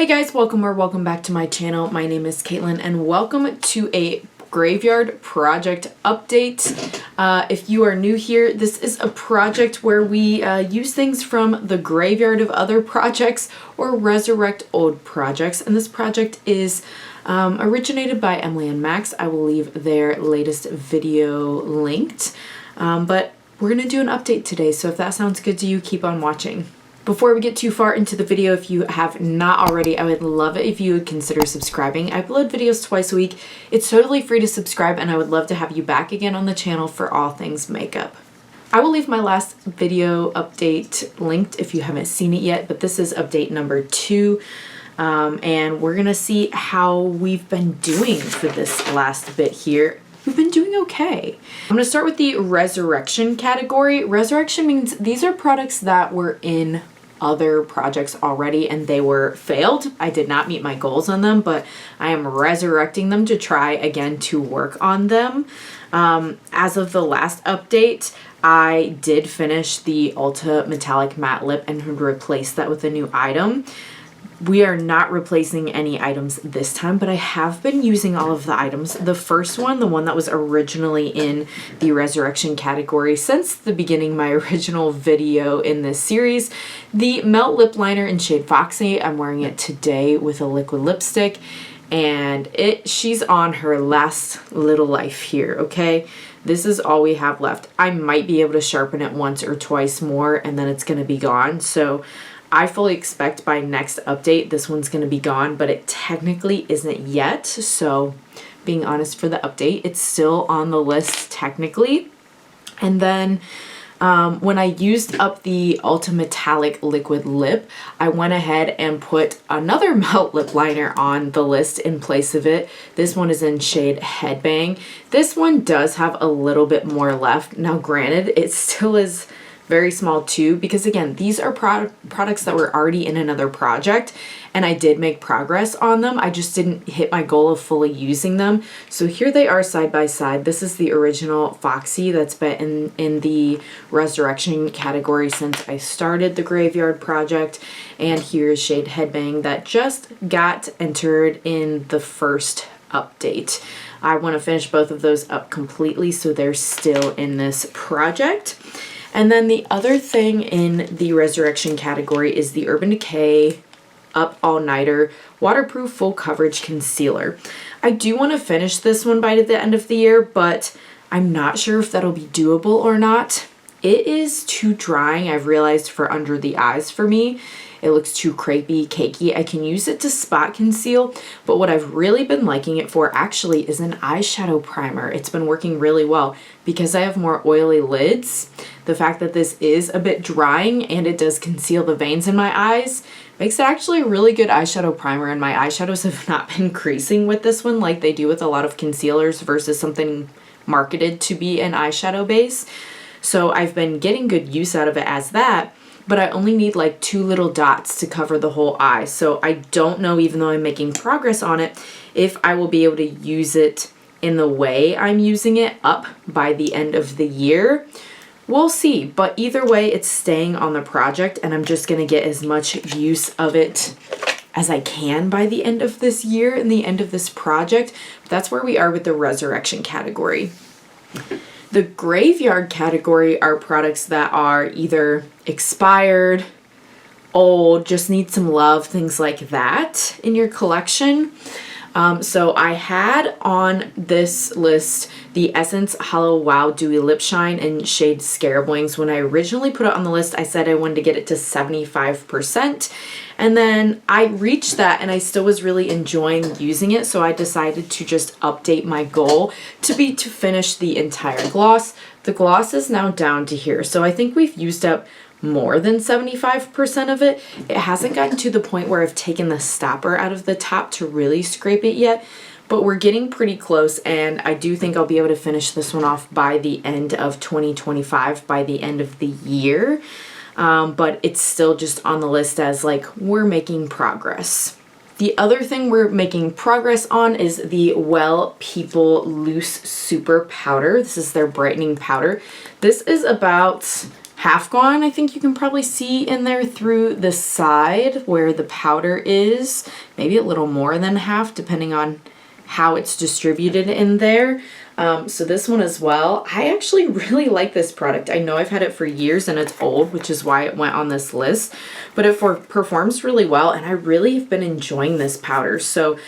Hey guys, welcome back to my channel. My name is Caitlin and welcome to a graveyard project update. If you are new here, this is a project where we use things from the graveyard of other projects or resurrect old projects, and this project is originated by Emily and Max. I will leave their latest video linked, but we're gonna do an update today, so if that sounds good to you, keep on watching. Before we get too far into the video, if you have not already, I would love it if you would consider subscribing. I upload videos twice a week. It's totally free to subscribe, and I would love to have you back again on the channel for all things makeup. I will leave my last video update linked if you haven't seen it yet, but this is update number 2. And we're gonna see how we've been doing for this last bit here. We've been doing okay. I'm gonna start with the resurrection category. Resurrection means these are products that were in other projects already and they were failed. I did not meet my goals on them, but I am resurrecting them to try again to work on them. As of the last update, I did finish the Ulta Metallic Matte Lip and replaced that with a new item. We are not replacing any items this time, but I have been using all of the items. The first one, the one that was originally in the resurrection category since the beginning, my original video in this series, the Melt Lip Liner in shade Foxy. I'm wearing it today with a liquid lipstick, and she's on her last little life here, okay? This is all we have left. I might be able to sharpen it once or twice more, and then it's gonna be gone. So I fully expect by next update this one's going to be gone, but it technically isn't yet. So being honest, for the update, it's still on the list technically. And then when I used up the Ulta Metallic Liquid Lip, I went ahead and put another Melt Lip Liner on the list in place of it. This one is in shade Headbang. This one does have a little bit more left. Now granted, it still is very small too, because again, these are products that were already in another project and I did make progress on them. I just didn't hit my goal of fully using them. So here they are side by side. This is the original Foxy that's been in the resurrection category since I started the graveyard project. And here's shade Headbang that just got entered in the first update. I want to finish both of those up completely, so they're still in this project. And then the other thing in the resurrection category is the Urban Decay Up All Nighter Waterproof Full Coverage Concealer. I do want to finish this one by the end of the year, but I'm not sure if that'll be doable or not. It is too drying, I've realized, for under the eyes for me. It looks too crepey, cakey. I can use it to spot conceal, but what I've really been liking it for actually is an eyeshadow primer. It's been working really well because I have more oily lids. The fact that this is a bit drying and it does conceal the veins in my eyes makes it actually a really good eyeshadow primer, and my eyeshadows have not been creasing with this one like they do with a lot of concealers versus something marketed to be an eyeshadow base. So I've been getting good use out of it as that, but I only need like 2 little dots to cover the whole eye. So I don't know, even though I'm making progress on it, if I will be able to use it in the way I'm using it up by the end of the year. We'll see, but either way, it's staying on the project and I'm just gonna get as much use of it as I can by the end of this year and the end of this project. That's where we are with the resurrection category. The graveyard category are products that are either expired, old, just need some love, things like that in your collection. So I had on this list the Essence Hollow Wow Dewy Lip Shine in shade Scarab Wings. When I originally put it on the list, I said I wanted to get it to 75%. And then I reached that and I still was really enjoying using it. So I decided to just update my goal to be to finish the entire gloss. The gloss is now down to here. So I think we've used up more than 75% of it. It hasn't gotten to the point where I've taken the stopper out of the top to really scrape it yet, but we're getting pretty close, and I do think I'll be able to finish this one off by the end of 2025, by the end of the year. But it's still just on the list as like, we're making progress. The other thing we're making progress on is the Well People Loose Super Powder. This is their brightening powder. This is about half gone. I think you can probably see in there through the side where the powder is. Maybe a little more than half depending on how it's distributed in there. So this one as well. I actually really like this product. I know I've had it for years and it's old, which is why it went on this list, but it performs really well and I really have been enjoying this powder. So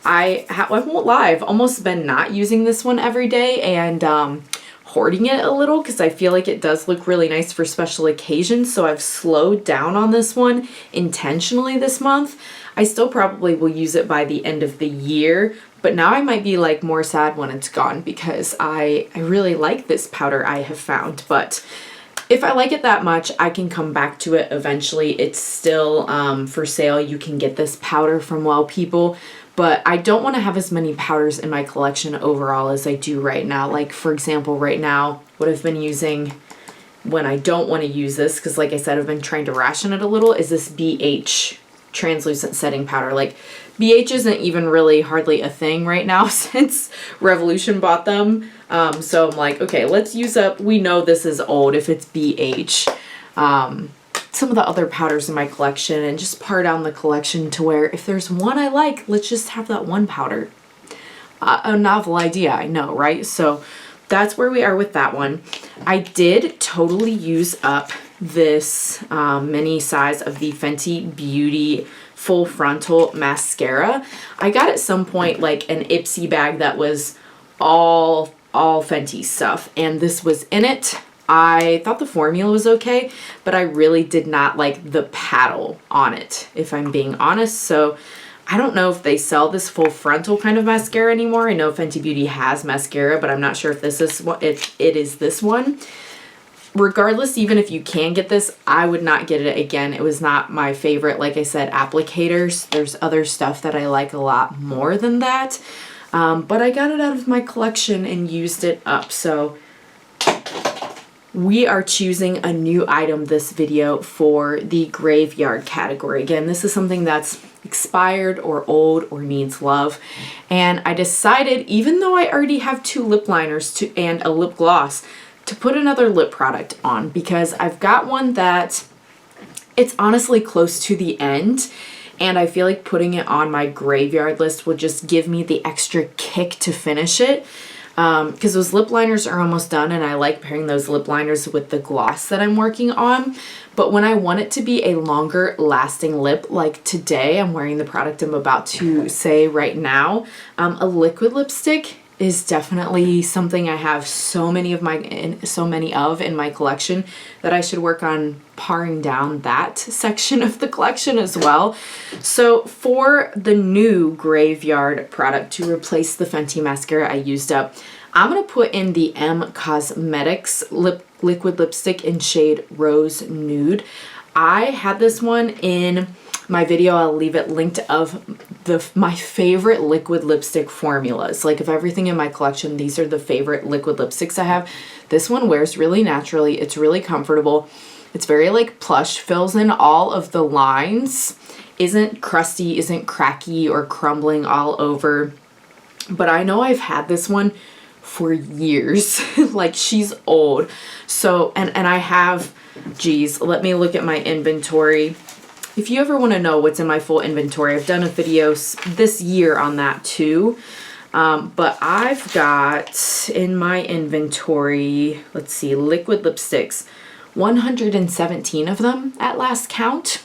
I won't lie, I've almost been not using this one every day and hoarding it a little because I feel like it does look really nice for special occasions. So I've slowed down on this one intentionally this month. I still probably will use it by the end of the year, but now I might be like more sad when it's gone because I really like this powder I have found. But if I like it that much, I can come back to it eventually. It's still for sale. You can get this powder from Well People. But I don't want to have as many powders in my collection overall as I do right now. Like, for example, right now, what I've been using when I don't want to use this, because like I said, I've been trying to ration it a little, is this BH translucent setting powder. Like, BH isn't even really hardly a thing right now since Revolution bought them. So I'm like, okay, let's use up, we know this is old if it's BH. Some of the other powders in my collection and just par down the collection to where if there's one I like, let's just have that one powder. A novel idea, I know, right? So that's where we are with that one. I did totally use up this mini size of the Fenty Beauty Full Frontal Mascara. I got at some point like an Ipsy bag that was all Fenty stuff and this was in it. I thought the formula was okay, but I really did not like the paddle on it, if I'm being honest. So I don't know if they sell this full frontal kind of mascara anymore. I know Fenty Beauty has mascara, but I'm not sure if this is what it is this one. Regardless, even if you can get this, I would not get it again. It was not my favorite, like I said, applicators. There's other stuff that I like a lot more than that. But I got it out of my collection and used it up. So we are choosing a new item this video for the graveyard category. Again, this is something that's expired or old or needs love. And I decided, even though I already have 2 lip liners and a lip gloss, to put another lip product on because I've got one that it's honestly close to the end. And I feel like putting it on my graveyard list will just give me the extra kick to finish it. Because those lip liners are almost done and I like pairing those lip liners with the gloss that I'm working on. But when I want it to be a longer lasting lip, like today, I'm wearing the product I'm about to say right now, a liquid lipstick is definitely something I have so many of in my collection that I should work on paring down that section of the collection as well. So for the new graveyard product to replace the Fenty mascara I used up, I'm going to put in the Kosmetics liquid lipstick in shade Rose Nude. I had this one in my video. I'll leave it linked of my favorite liquid lipstick formulas. Like of everything in my collection, these are the favorite liquid lipsticks I have. This one wears really naturally. It's really comfortable. It's very like plush, fills in all of the lines, isn't crusty, isn't cracky or crumbling all over. But I know I've had this one for years. Like she's old. So, and I have, geez, let me look at my inventory. If you ever want to know what's in my full inventory, I've done a video this year on that too. But I've got in my inventory, let's see, liquid lipsticks, 117 of them at last count.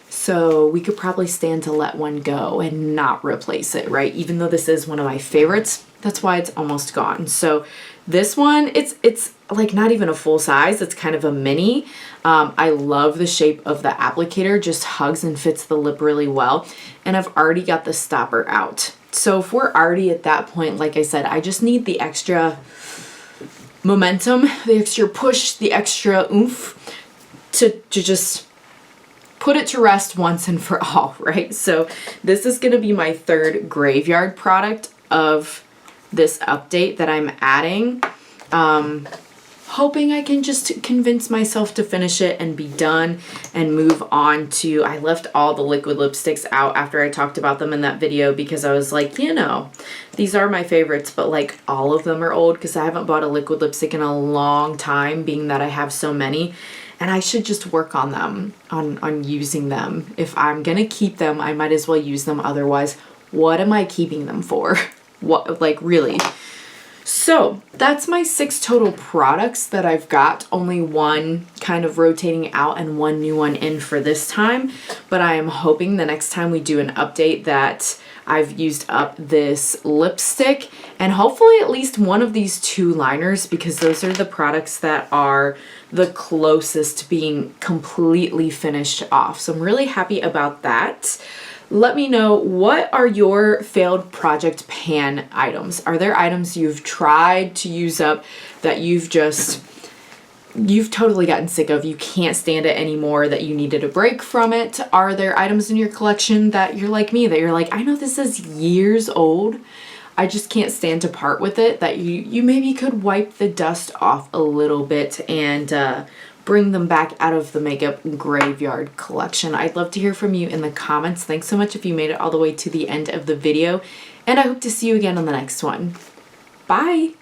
So we could probably stand to let one go and not replace it, right? Even though this is one of my favorites, that's why it's almost gone. So this one, it's like not even a full size. It's kind of a mini. I love the shape of the applicator, just hugs and fits the lip really well. And I've already got the stopper out. So if we're already at that point, like I said, I just need the extra momentum, the extra push, the extra oomph to just put it to rest once and for all, right? So this is going to be my third graveyard product of this update that I'm adding. hoping I can just convince myself to finish it and be done and move on to, I left all the liquid lipsticks out after I talked about them in that video because I was like, you know, these are my favorites, but like all of them are old because I haven't bought a liquid lipstick in a long time, being that I have so many. And I should just work on them, on using them. If I'm gonna keep them, I might as well use them. Otherwise, what am I keeping them for? What, like, really? So that's my 6 total products that I've got. Only one kind of rotating out and one new one in for this time. But I am hoping the next time we do an update that I've used up this lipstick and hopefully at least one of these 2 liners, because those are the products that are the closest to being completely finished off. So I'm really happy about that. Let me know, what are your failed project pan items? Are there items you've tried to use up that you've totally gotten sick of, you can't stand it anymore, that you needed a break from it? Are there items in your collection that you're like me, that you're like, I know this is years old, I just can't stand to part with it, that you maybe could wipe the dust off a little bit and bring them back out of the makeup graveyard collection? I'd love to hear from you in the comments. Thanks so much if you made it all the way to the end of the video, and I hope to see you again on the next one. Bye!